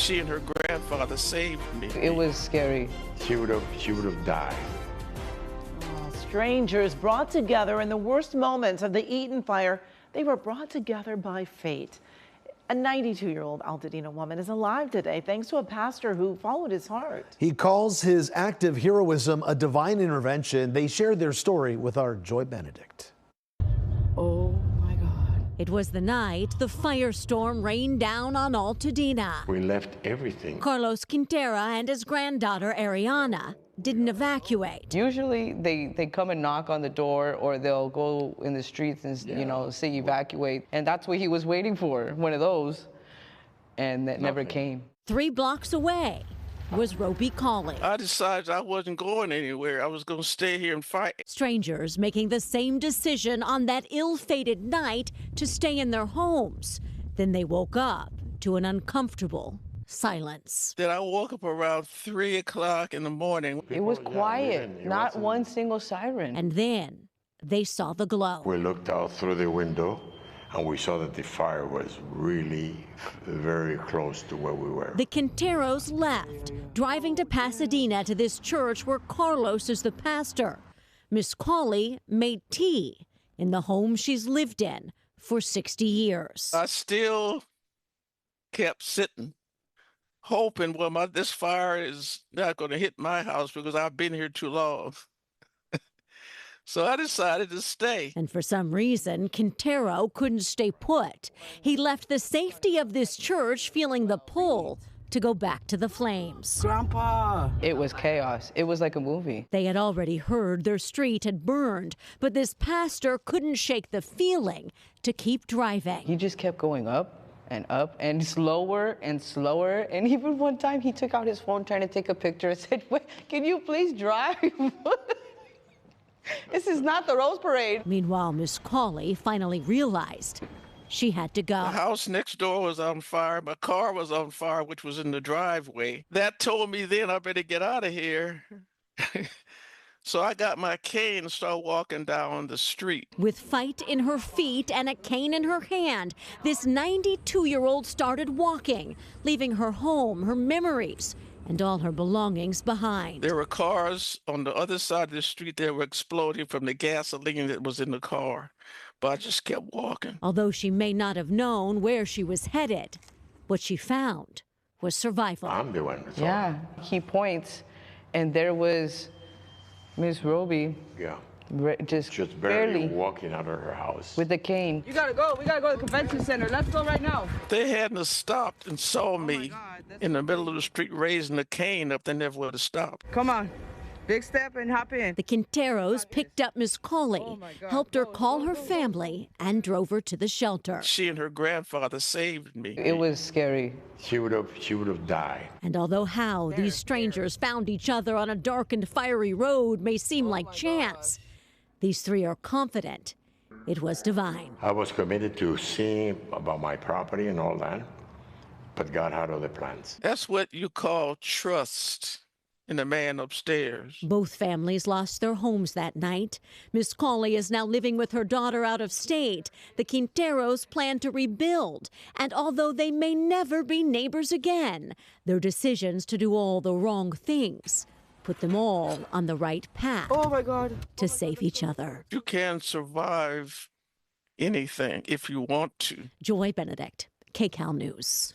She and her grandfather saved me. It was scary. She would have died. Strangers brought together in the worst moments of the Eaton Fire. They were brought together by fate. A 92-year-old Altadena woman is alive today thanks to a pastor who followed his heart. He calls his act of heroism a divine intervention. They shared their story with our Joy Benedict. Oh my God. It was the night the firestorm rained down on Altadena. We left everything. Carlos Quintera and his granddaughter Ariana didn't evacuate. Usually they come and knock on the door, or they'll go in the streets and say evacuate. And that's what he was waiting for, one of those. And that never came. 3 blocks away was Roby calling. I decided I wasn't going anywhere. I was going to stay here and fight. Strangers making the same decision on that ill-fated night to stay in their homes. Then they woke up to an uncomfortable silence. Then I woke up around 3 o'clock in the morning. It was quiet, not one single siren. And then they saw the glow. We looked out through the window and we saw that the fire was really very close to where we were. The Quinteros left, driving to Pasadena to this church where Carlos is the pastor. Miss Cawley made tea in the home she's lived in for 60 years. I still kept sitting, hoping, well, this fire is not going to hit my house because I've been here too long. So I decided to stay. And for some reason, Quintero couldn't stay put. He left the safety of this church feeling the pull to go back to the flames. Grandpa! It was chaos. It was like a movie. They had already heard their street had burned, but this pastor couldn't shake the feeling to keep driving. He just kept going up and slower and slower. And even one time he took out his phone trying to take a picture and said, "Wait, can you please drive?" This is not the Rose Parade. Meanwhile, Miss Cawley finally realized she had to go. The house next door was on fire. My car was on fire, which was in the driveway. That told me then I better get out of here. So I got my cane and started walking down the street. With fight in her feet and a cane in her hand, this 92-year-old started walking, leaving her home, her memories, and all her belongings behind. There were cars on the other side of the street that were exploding from the gasoline that was in the car, but I just kept walking. Although she may not have known where she was headed, what she found was survival. I'm the one. Yeah, he points, and there was Miss Roby. Yeah. Just barely walking out of her house. With the cane. You gotta go. We gotta go to the convention center. Let's go right now. They hadn't stopped and saw me in the middle of the street raising the cane up. They never would have stopped. Come on. Big step and hop in. The Quinteros picked up Miss Cawley, helped her call her family, and drove her to the shelter. She and her grandfather saved me. It was scary. She would have died. And although how these strangers found each other on a dark and fiery road may seem like chance, these 3 are confident it was divine. I was committed to seeing about my property and all that, but God had other plans. That's what you call trust in the man upstairs. Both families lost their homes that night. Miss Cawley is now living with her daughter out of state. The Quinteros plan to rebuild. And although they may never be neighbors again, their decisions to do all the wrong things put them all on the right path to save each other. You can survive anything if you want to. Joy Benedict, KCAL News.